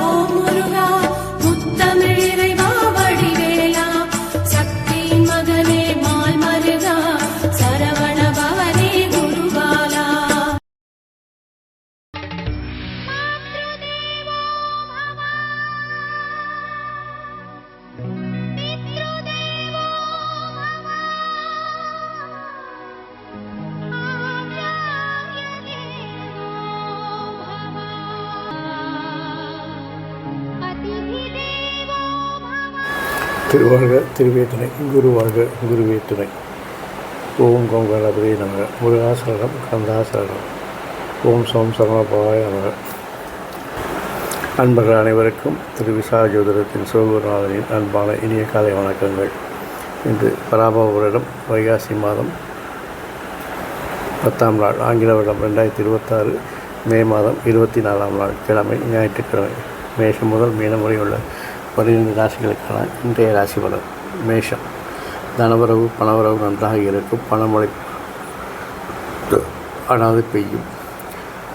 ஓம் முருகா முத்தமிழ் இறைவா வடிவேலா சக்தியின் மகனே மால் மருகா சரவண பவனே குருபாலா. திருவாழ்க திருவே துணை, குருவாழ்க குருவே துணை. ஓம் கம் கணபதி நமக. முருகாசரணம், கந்தாசரணம். ஓம் சோம் சரவணபவாய நமக. அன்பர்கள் அனைவருக்கும் திரு விசாக ஜோதிடத்தின் சிவகுருநாதனின் அன்பான இனிய காலை வணக்கங்கள். இன்று பராபவ வருடம் வைகாசி மாதம் 10ஆம் நாள், ஆங்கில வருடம் 2026 மே மாதம் 24ஆம் நாள் கிழமை, ஞாயிற்றுக்கிழமை. மேஷம் முதல் மீனம் வரை உள்ள 12 ராசிகளுக்கான இன்றைய ராசி பலன். மேஷம். தனவரவு பணவரவு நன்றாக இருக்கும். பணமழை அனாது பெய்யும்.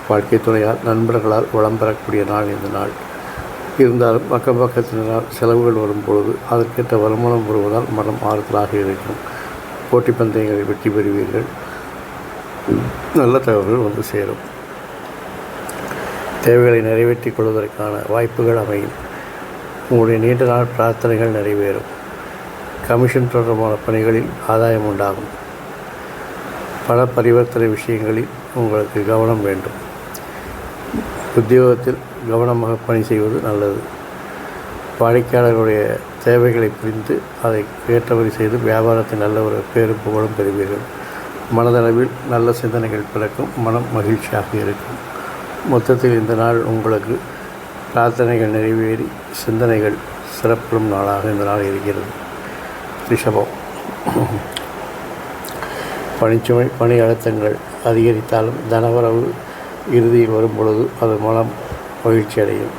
வாழ்க்கை துணையால் நண்பர்களால் வளம் பெறக்கூடிய நாள் இந்த நாள். இருந்தாலும் பக்கம் பக்கத்தினால் செலவுகள் வரும்பொழுது அதற்கேற்ற வருமானம் வருவதால் மனம் ஆறுதலாக இருக்கும். போட்டி பந்தயங்களில் வெற்றி பெறுவீர்கள். நல்ல தகவல்கள் வந்து சேரும். தேவைகளை நிறைவேற்றிக் கொள்வதற்கான வாய்ப்புகள் அமையும். உங்களுடைய நீண்ட நாள் பிரார்த்தனைகள் நிறைவேறும். கமிஷன் தொடர்பான பணிகளில் ஆதாயம் உண்டாகும். பண பரிவர்த்தனை விஷயங்களில் உங்களுக்கு கவனம் வேண்டும். உத்தியோகத்தில் கவனமாக பணி செய்வது நல்லது. வாடிக்கையாளர்களுடைய தேவைகளை புரிந்து அதை ஏற்றபடி செய்து வியாபாரத்தில் நல்ல ஒரு பேரும் புகழும் பெறுவீர்கள். மனதளவில் நல்ல சிந்தனைகள் பிறக்கும். மனம் மகிழ்ச்சியாக இருக்கும். மொத்தத்தில் இந்த நாள் உங்களுக்கு பிரார்த்தனைகள் நிறைவேறி சிந்தனைகள் சிறப்புறும் நாளாக இந்த நாள் இருக்கிறது. ரிஷபம். பணிச்சுமை பணி அழுத்தங்கள் அதிகரித்தாலும் தனவரவு இறுதியில் வரும் பொழுது அது மனம் மகிழ்ச்சி அடையும்.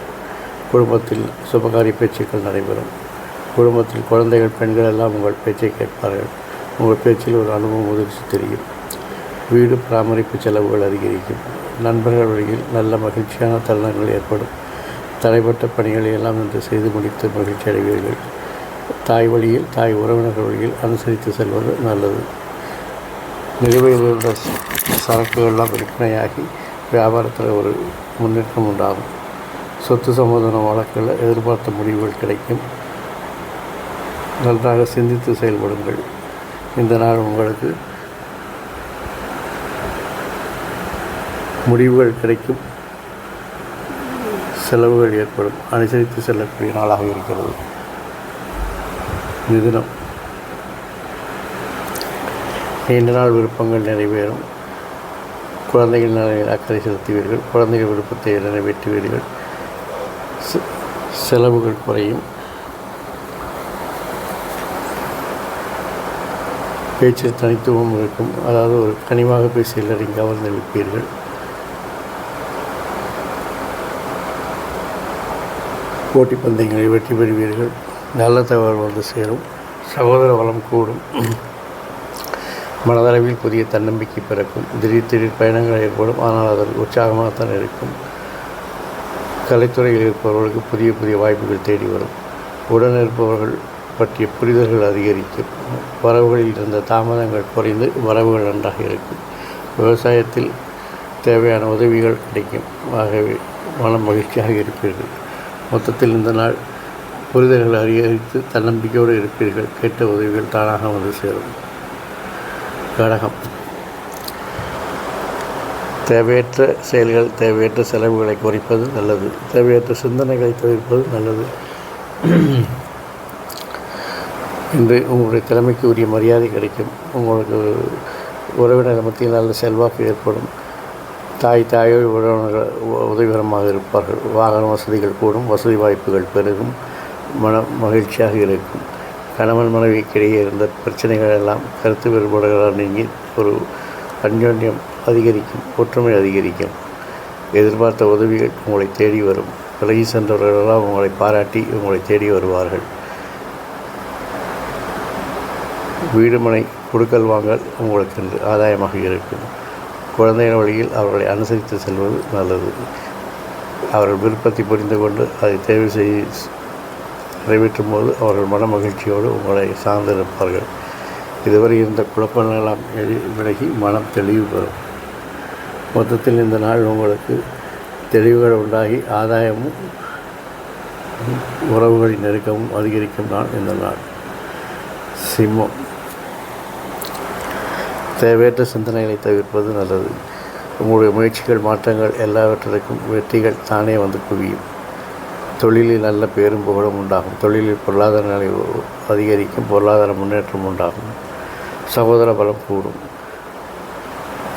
குடும்பத்தில் சுபகாரி பேச்சுக்கள் நடைபெறும். குடும்பத்தில் குழந்தைகள் பெண்கள் எல்லாம் உங்கள் பேச்சை கேட்பார்கள். உங்கள் பேச்சில் ஒரு அனுபவம் முதிர்ச்சி தெரியும். வீடு பராமரிப்பு செலவுகள் அதிகரிக்கும். நண்பர்கள் வழியில் நல்ல மகிழ்ச்சியான தருணங்கள் ஏற்படும். தடைப்பட்ட பணிகளை எல்லாம் இன்று செய்து முடித்து மகிழ்ச்சி அடைவீர்கள். தாய் வழியில் தாய் உறவினர்கள் வழியில் அனுசரித்து செல்வது நல்லது. நிலுவையில் உள்ள சரக்குகள்லாம் விற்பனையாகி வியாபாரத்தில் ஒரு முன்னேற்றம் உண்டாகும். சொத்து சம்பந்தமான வழக்கில் எதிர்பார்த்த முடிவுகள் கிடைக்கும். நன்றாக சிந்தித்து செயல்படுங்கள். இந்த நாள் உங்களுக்கு முடிவுகள் கிடைக்கும். செலவுகள் ஏற்படும். அனுசரித்து செல்லக்கூடிய நாளாக இருக்கிறது. மிதுனம். நீண்ட நாள் விருப்பங்கள் நிறைவேறும். குழந்தைகள் நலனில் அக்கறை செலுத்துவீர்கள். குழந்தைகள் விருப்பத்தை நிறைவேற்றுவீர்கள். செலவுகள் குறையும். பேச்சில் தனித்துவம் இருக்கும். அதாவது ஒரு கனிவாக பேசி எல்லாரையும் கவர்ந்து வைப்பீர்கள். போட்டி பந்தயங்களில் வெற்றி பெறுவீர்கள். நல்ல தகவல் வந்து சேரும். சகோதர வளம் கூடும். மனதளவில் புதிய தன்னம்பிக்கை பிறக்கும். திடீர் பயணங்கள் ஏற்படும். ஆனால் அதில் உற்சாகமாகத்தான் இருக்கும். கலைத்துறையில் இருப்பவர்களுக்கு புதிய வாய்ப்புகள் தேடி வரும். உடன் இருப்பவர்கள் பற்றிய புரிதல்கள் அதிகரிக்கும். வரவுகளில் இருந்த தாமதங்கள் குறைந்து வரவுகள் நன்றாக இருக்கும். விவசாயத்தில் தேவையான உதவிகள் கிடைக்கும். ஆகவே மனம் மகிழ்ச்சியாக இருப்பீர்கள். மொத்தத்தில் இந்த நாள் புரிதல்கள் அதிகரித்து தன்னம்பிக்கையோடு இருப்பீர்கள். கேட்ட உதவிகள் தானாக வந்து சேரும். கடகம். தேவையற்ற செயல்கள் தேவையற்ற செலவுகளை குறைப்பது நல்லது. தேவையற்ற சிந்தனைகளை தவிர்ப்பது நல்லது. இன்று உங்களுடைய திறமைக்கு உரிய மரியாதை கிடைக்கும். உங்களுக்கு உறவினர் மத்தியில் நல்ல செல்வாக்கு ஏற்படும். தாயோ உறவினர்கள் உதவிகரமாக இருப்பார்கள். வாகன வசதிகள் கூடும். வசதி வாய்ப்புகள் பெருகும். மகிழ்ச்சியாக இருக்கும். கணவன் மனைவிக்கிடையே இருந்த பிரச்சனைகள் எல்லாம் கருத்து வேறுபாடுகளால் நீங்கி ஒரு அந்யோன்யம் அதிகரிக்கும். ஒற்றுமை அதிகரிக்கும். எதிர்பார்த்த உதவிகள் உங்களை தேடி வரும். விலகி சென்றவர்களெல்லாம் உங்களை பாராட்டி உங்களை தேடி வருவார்கள். வீடு மனை கொடுக்கல் வாங்கல் உங்களுக்கு என்று ஆதாயமாக இருக்கும். குழந்தைகள் வழியில் அவர்களை அனுசரித்து செல்வது நல்லது. அவர்கள் விருப்பத்தை புரிந்து கொண்டு அதை தேர்வு செய்து நிறைவேற்றும் போது அவர்கள் மன மகிழ்ச்சியோடு உங்களை சார்ந்திருப்பார்கள். இதுவரை இருந்த குழப்பங்களெல்லாம் விலகி மனம் தெளிவு பெறும். மொத்தத்தில் இந்த நாள் உங்களுக்கு தெளிவுகள் உண்டாகி ஆதாயமும் உறவுகளின் நெருக்கமும் அதிகரிக்கும் நாள் இந்த நாள். சிம்மம். தேவையற்ற சிந்தனைகளை தவிர்ப்பது நல்லது. உங்களுடைய முயற்சிகள் மாற்றங்கள் எல்லாவற்றிற்கும் வெற்றிகள் தானே வந்து குவியும். தொழிலில் நல்ல பேரும் புகழும் உண்டாகும். தொழிலில் பொருளாதார நிலை அதிகரிக்கும். பொருளாதார முன்னேற்றம் உண்டாகும். சகோதர பலம் கூடும்.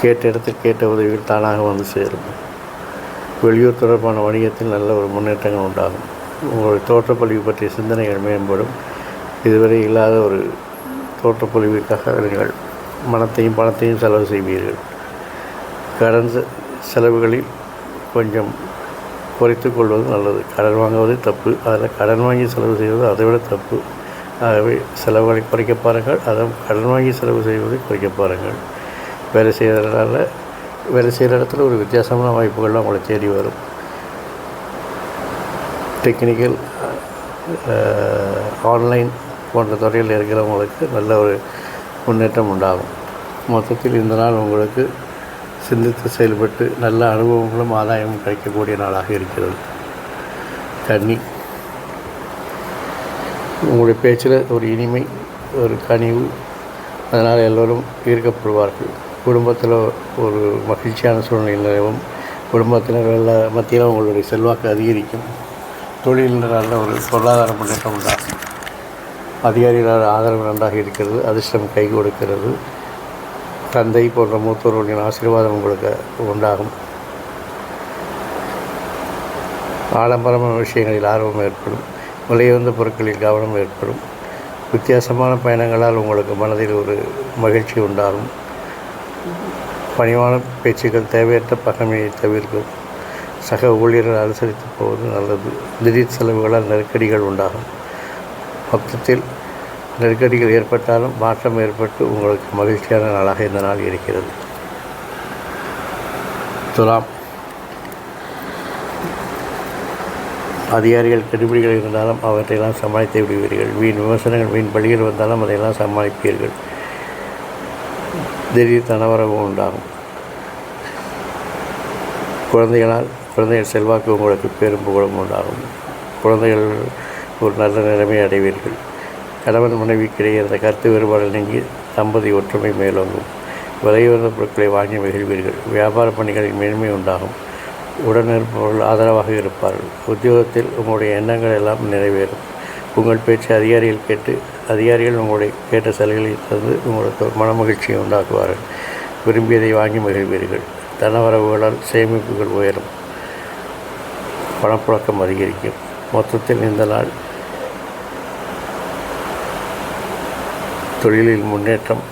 கேட்ட இடத்தில் கேட்ட உதவிகள் தானாக வந்து சேரும். வெளியூர் தொடர்பான வணிகத்தில் நல்ல ஒரு முன்னேற்றங்கள் உண்டாகும். உங்களுடைய தோற்றப்பொழிவு பற்றிய சிந்தனைகள் மேம்படும். இதுவரை இல்லாத ஒரு தோற்றப்பொழிவுக்காக நீங்கள் மனத்தையும் பணத்தையும் செலவு செய்வீர்கள். கடன் செலவுகளில் கொஞ்சம் குறைத்து கொள்வது நல்லது. கடன் வாங்குவது தப்பு, அதில் கடன் வாங்கி செலவு செய்வது அதை விட தப்பு. ஆகவே செலவுகளை குறைக்க பாருங்கள். அதுவும் கடன் வாங்கி செலவு செய்வதை குறைக்க பாருங்கள். வேலை செய்கிற இடத்துல ஒரு வித்தியாசமான வாய்ப்புகள்லாம் உங்களை தேடி வரும். டெக்னிக்கல் ஆன்லைன் போன்ற துறையில் இருக்கிறவங்களுக்கு நல்ல ஒரு முன்னேற்றம் உண்டாகும். மொத்தத்தில் இந்த நாள் உங்களுக்கு சிந்தித்து செயல்பட்டு நல்ல அனுபவங்களும் ஆதாயமும் கிடைக்கக்கூடிய நாளாக இருக்கிறது. கன்னி. உங்களுடைய பேச்சில் ஒரு இனிமை, ஒரு கனிவு, அதனால் எல்லோரும் ஈர்க்கப்படுவார்கள். குடும்பத்தில் ஒரு மகிழ்ச்சியான சூழ்நிலை நிலவும். குடும்பத்தினர் மத்தியில் உங்களுடைய செல்வாக்கு அதிகரிக்கும். தொழிலில் நல்ல ஒரு பொருளாதார முன்னேற்றம் உண்டாகும். அதிகாரிகளால் ஆதரவு நன்றாக இருக்கிறது. அதிர்ஷ்டம் கை கொடுக்கிறது. தந்தை போன்ற மூத்தோர்களின் ஆசீர்வாதம் உங்களுக்கு உண்டாகும். ஆடம்பரமான விஷயங்களில் ஆர்வம் ஏற்படும். விலையுயர்ந்த பொருட்களில் கவனம் ஏற்படும். வித்தியாசமான பயணங்களால் உங்களுக்கு மனதில் ஒரு மகிழ்ச்சி உண்டாகும். பணிவான பேச்சுக்கள் தேவையற்ற பகைமையை தவிர்க்கும். சக ஊழியர்கள் அனுசரித்து போவது நல்லது. திடீர் செலவுகளால் நெருக்கடிகள் உண்டாகும். மொத்தத்தில் நெருக்கடிகள் ஏற்பட்டாலும் மாற்றம் ஏற்பட்டு உங்களுக்கு மகிழ்ச்சியான நாளாக இந்த நாள் இருக்கிறது. துலாம். அதிகாரிகள் கெடுபிடிகள் இருந்தாலும் அவற்றையெல்லாம் சமாளித்து விடுவீர்கள். வீண் விமர்சனங்கள் வீண் பலிகள் வந்தாலும் அதையெல்லாம் சமாளிப்பீர்கள். திடீர் தனவரவு உண்டாகும். குழந்தைகள் செல்வாக்கு உங்களுக்கு பெரும் புகழும் உண்டாகும். குழந்தைகள் ஒரு நல்ல நிலைமை அடைவீர்கள். கணவன் மனைவிக்கிடையே இருந்த கருத்து வேறுபாடு நீங்கி தம்பதி ஒற்றுமை மேலோங்கும். விலையுயர்ந்த பொருட்களை வாங்கி மகிழ்வீர்கள். வியாபார பணிகளில் மேன்மை உண்டாகும். உடனிருப்பவர்கள் ஆதரவாக இருப்பார்கள். உத்தியோகத்தில் உங்களுடைய எண்ணங்கள் எல்லாம் நிறைவேறும். உங்கள் பேச்சு அதிகாரிகள் உங்களுடைய கேட்ட சலுகைகளை தந்து உங்களுக்கு மன மகிழ்ச்சியை உண்டாக்குவார்கள். விரும்பியதை வாங்கி மகிழ்வீர்கள். தனவரவுகளால் சேமிப்புகள் உயரும். பணப்புழக்கம் அதிகரிக்கும். மொத்தத்தில் இந்த நாள் தொழிலில் முன்னேற்றம்,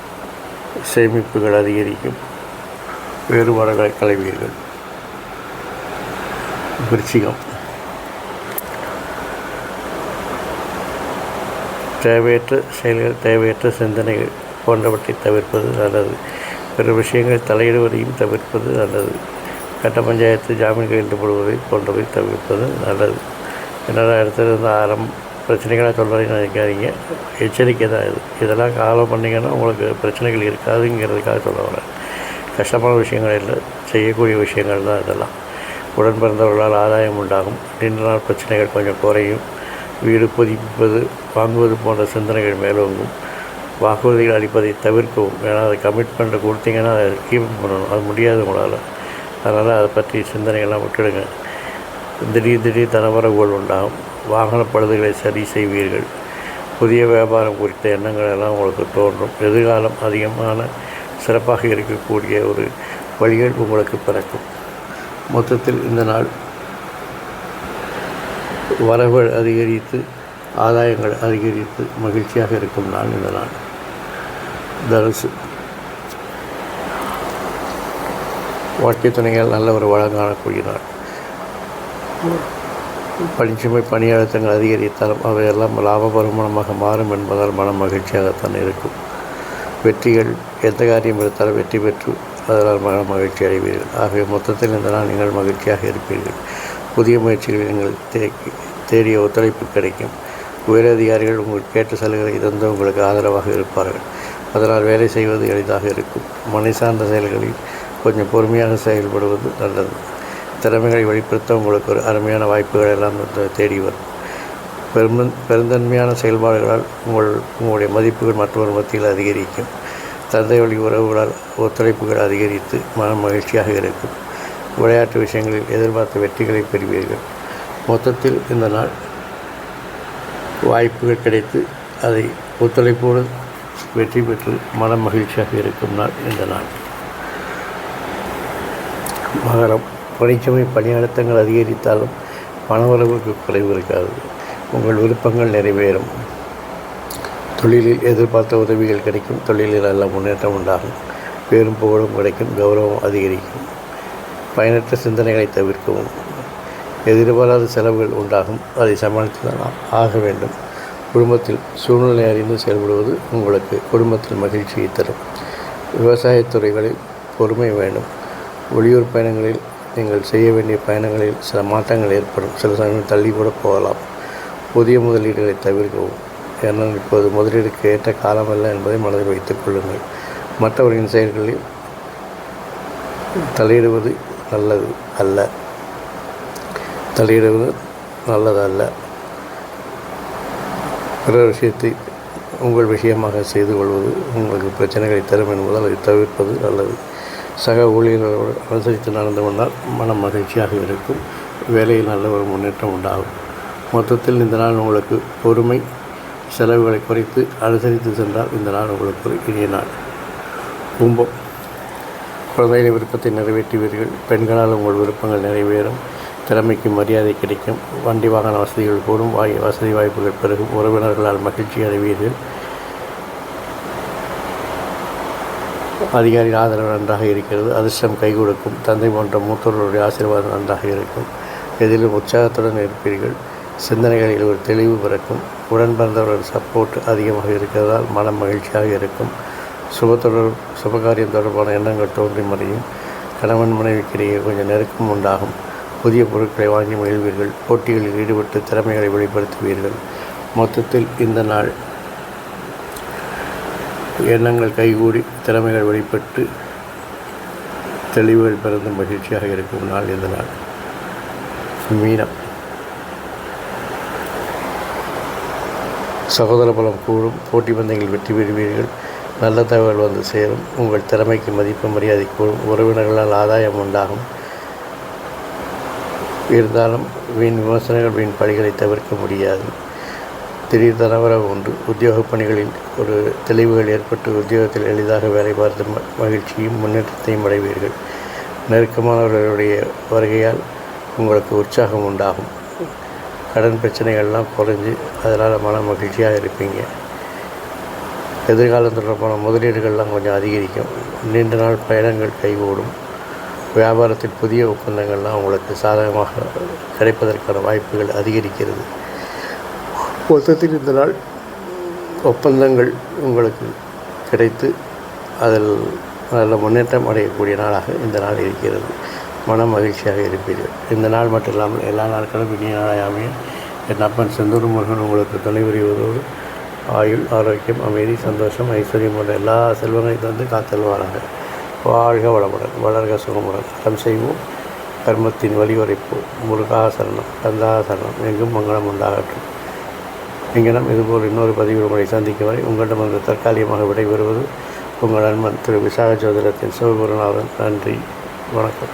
சேமிப்புகள் அதிகரிக்கும். வேறுபாடுகளை களைவீர்கள். விருச்சிகம். தேவையற்ற செயல்கள், தேவையற்ற சிந்தனைகள் போன்றவற்றை தவிர்ப்பது நல்லது. பிற விஷயங்கள் தலையிடுவதையும் தவிர்ப்பது நல்லது. கட்ட பஞ்சாயத்து, ஜாமீன் கையெழுத்து போடுவதை போன்றவை தவிர்ப்பது நல்லது. என்னடா இடத்துல இருந்து பிரச்சனைகளாக சொல்கிறதை நினைக்காதீங்க. எச்சரிக்கை தான் இதெல்லாம் ஃபாலோ பண்ணிங்கன்னா உங்களுக்கு பிரச்சனைகள் இருக்காதுங்கிறதுக்காக சொல்ல வரேன். கஷ்டமான விஷயங்கள் இல்லை, செய்யக்கூடிய விஷயங்கள் தான் இதெல்லாம். உடன் பிறந்தவர்களால் ஆதாயம் உண்டாகும். நீண்ட நாள் பிரச்சனைகள் கொஞ்சம் குறையும். வீடு புதுப்பிப்பது, வாங்குவது போன்ற சிந்தனைகள் மேலோங்கும். வாக்குறுதிகள் அளிப்பதை தவிர்க்கவும். ஏன்னா அதை கமிட்மெண்ட்டை கொடுத்தீங்கன்னா அதை கீப் பண்ணணும். அது முடியாது உங்களால். அதனால் அதை பற்றி சிந்தனைகள்லாம் விட்டுடுங்க. திடீர் தனவரவுகள் உண்டாகும். வாகன பழுதுகளை சரி செய்வீர்கள். புதிய வியாபாரம் குறித்த எண்ணங்கள் எல்லாம் உங்களுக்கு தோன்றும். எதிர்காலம் அதிகமான சிறப்பாக இருக்கக்கூடிய ஒரு வழிகள் உங்களுக்கு பிறக்கும். மொத்தத்தில் இந்த நாள் வரவுகள் அதிகரித்து, ஆதாயங்கள் அதிகரித்து மகிழ்ச்சியாக இருக்கும் நாள் இந்த நாள். தனுசு. வாழ்க்கை துணைகள் நல்ல ஒரு வளம் காணக்கூடிய நாள். பணிச்சுமை, பணி அழுத்தங்கள் அதிகரித்தாலும் அவையெல்லாம் லாபபரமானமாக மாறும் என்பதால் மனம் மகிழ்ச்சியாகத்தான் இருக்கும். வெற்றிகள், எந்த காரியம் எடுத்தாலும் வெற்றி பெற்று அதனால் மன மகிழ்ச்சி அடைவீர்கள். ஆகவே மொத்தத்தில் இந்த நாள் நீங்கள் மகிழ்ச்சியாக இருப்பீர்கள். புதிய முயற்சிகளில் நீங்கள் தேடிய ஒத்துழைப்பு கிடைக்கும். உயரதிகாரிகள் உங்களுக்கு கேட்ட சலுகைகளை தந்து உங்களுக்கு ஆதரவாக இருப்பார்கள். அதனால் வேலை செய்வது எளிதாக இருக்கும். மனை சார்ந்த செயல்களில் கொஞ்சம் பொறுமையாக செயல்படுவது நல்லது. திறமைகளை வெளிப்படுத்த உங்களுக்கு ஒரு அருமையான வாய்ப்புகள் எல்லாம் தேடி வரும். பெருந்தன்மையான செயல்பாடுகளால் உங்களுடைய மதிப்புகள் மற்றொரு மத்தியில் அதிகரிக்கும். தந்தை வழி உறவுகளால் ஒத்துழைப்புகள் அதிகரித்து மனம் மகிழ்ச்சியாக இருக்கும். விளையாட்டு விஷயங்களில் எதிர்பார்த்த வெற்றிகளை பெறுவீர்கள். மொத்தத்தில் இந்த நாள் வாய்ப்புகள் கிடைத்து அதை ஒத்துழைப்போடு வெற்றி பெற்று மனம் மகிழ்ச்சியாக இருக்கும் நாள் இந்த நாள். மகரம், பணிச்சுமை பணி அழுத்தங்கள் அதிகரித்தாலும் பணவரவுக்கு குறைவு இருக்காது. உங்கள் விருப்பங்கள் நிறைவேறும். தொழிலில் எதிர்பார்த்த உதவிகள் கிடைக்கும். தொழிலில் நல்ல முன்னேற்றம் உண்டாகும். பேரும் புகழும் கிடைக்கும். கௌரவம் அதிகரிக்கும். பயனற்ற சிந்தனைகளை தவிர்க்கவும். எதிர்பாராத செலவுகள் உண்டாகும். அதை சமாளித்து தான் ஆக வேண்டும். குடும்பத்தில் சூழ்நிலை அறிந்து செயல்படுவது உங்களுக்கு குடும்பத்தில் மகிழ்ச்சியை தரும். விவசாயத்துறைகளில் பொறுமை வேண்டும். வெளியூர் பயணங்களில் நீங்கள் செய்ய வேண்டிய பயணங்களில் சில மாற்றங்கள் ஏற்படும். சில சமயம் தள்ளி கூட போகலாம். புதிய முதலீடுகளை தவிர்க்கவும். ஏன்னால் இப்போது முதலீடுக்கு ஏற்ற காலமல்ல என்பதை மனதில் வைத்துக் கொள்ளுங்கள். மற்றவர்களின் செயல்களில் தலையிடுவது நல்லது அல்ல. பிறர் விஷயத்தை உங்கள் விஷயமாக செய்து கொள்வது உங்களுக்கு பிரச்சனைகளை தரும் என்பதால் அதை தவிர்ப்பது நல்லது. சக ஊழியர்களோடு அனுசரித்து நடந்து கொண்டால் மனம் மகிழ்ச்சியாக இருக்கும். வேலையில் நல்ல ஒரு முன்னேற்றம் உண்டாகும். மொத்தத்தில் இந்த நாள் உங்களுக்கு பொறுமை, செலவுகளை குறைத்து அனுசரித்து சென்றால் இந்த நாள் உங்களுக்கு ஒரு இனிய நாள். கும்பம், குழந்தைகளின் விருப்பத்தை நிறைவேற்றுவீர்கள். பெண்களால் உங்கள் விருப்பங்கள் நிறைவேறும். திறமைக்கு மரியாதை கிடைக்கும். வண்டி வாகன வசதிகள் கூடும். வசதி வாய்ப்புகள் பெருகும். உறவினர்களால் மகிழ்ச்சி அடைவீர்கள். அதிகாரியின் ஆதரவு நன்றாக இருக்கிறது. அதிர்ஷ்டம் கை கொடுக்கும். தந்தை போன்ற மூத்தோர்களுடைய ஆசீர்வாதம் நன்றாக இருக்கும். எதிலும் உற்சாகத்துடன் இருப்பீர்கள். சிந்தனைகளில் ஒரு தெளிவு பிறக்கும். உடன் பிறந்தவர்கள் சப்போர்ட் அதிகமாக இருக்கிறதால் மனம் மகிழ்ச்சியாக இருக்கும். சுபகாரியம் தொடர்பான எண்ணங்கள் தோன்றி மறையும். கணவன் மனைவிக்கிடையே கொஞ்சம் நெருக்கம் உண்டாகும். புதிய பொருட்களை வாங்கி மகிழ்வீர்கள். போட்டிகளில் ஈடுபட்டு திறமைகளை வெளிப்படுத்துவீர்கள். மொத்தத்தில் இந்த நாள் எண்ணங்கள் கைகூடி திறமைகள் வெளிப்பட்டு தெளிவுகள் பிறந்து மகிழ்ச்சியாக இருக்கும் நாள் இந்த நாள். மீனம், சகோதர பலம் கூடும். போட்டி பந்தயங்கள் வெற்றி பெறுவீர்கள். நல்ல தகவல் வந்து சேரும். உங்கள் திறமைக்கு மதிப்பு மரியாதை கூடும். உறவினர்களால் ஆதாயம் உண்டாகும். இருந்தாலும் வீண் விமர்சனங்கள், வீண் பழிகளை தவிர்க்க முடியாது. திடீர் தனவரவு உண்டு. உத்தியோக பணிகளில் ஒரு தெளிவுகள் ஏற்பட்டு உத்தியோகத்தில் எளிதாக வேலை பார்த்து மகிழ்ச்சியும் முன்னேற்றத்தையும் அடைவீர்கள். நெருக்கமானவர்களுடைய வருகையால் உங்களுக்கு உற்சாகம் உண்டாகும். கடன் பிரச்சனைகள்லாம் குறைஞ்சி அதனால் மன மகிழ்ச்சியாக இருப்பீங்க. எதிர்காலம் தொடர்பான முதலீடுகள்லாம் கொஞ்சம் அதிகரிக்கும். நீண்ட நாள் பயணங்கள் கைகூடும். வியாபாரத்தில் புதிய ஒப்பந்தங்கள்லாம் உங்களுக்கு சாதகமாக கிடைப்பதற்கான வாய்ப்புகள் அதிகரிக்கிறது. மொத்தத்தில் இந்த நாள் ஒப்பந்தங்கள் உங்களுக்கு கிடைத்து அதில் நல்ல முன்னேற்றம் அடையக்கூடிய நாளாக இந்த நாள் இருக்கிறது. மன மகிழ்ச்சியாக இருப்பீர்கள். இந்த நாள் மட்டும் இல்லாமல் எல்லா நாட்களும் இனிய நாளாக அமைய என் அப்பன் செந்தூர் முருகன் உங்களுக்கு துணை புரிவதோடு ஆயுள், ஆரோக்கியம், அமைதி, சந்தோஷம், ஐஸ்வர்யம் போன்ற எல்லா செல்வங்களையும் தந்து காத்தல்வாராங்க. வாழ்க வளமுடன், வளர்க சுகமுடன். அறம் செய்வோம், கர்மத்தின் வழி உரைப்போம். முருகா சரணம், கந்தா சரணம். எங்கும் மங்களம் உண்டாகட்டும். இங்கனம் இதுபோல் இன்னொரு பதிவு உங்களை சந்திக்கும் வரை உங்களிடமிருந்து தற்காலிகமாக விடைபெறுவது உங்கள் நண்பன் திரு விசாக ஜோதிடத்தின் சிவகுருநாதன். நன்றி, வணக்கம்.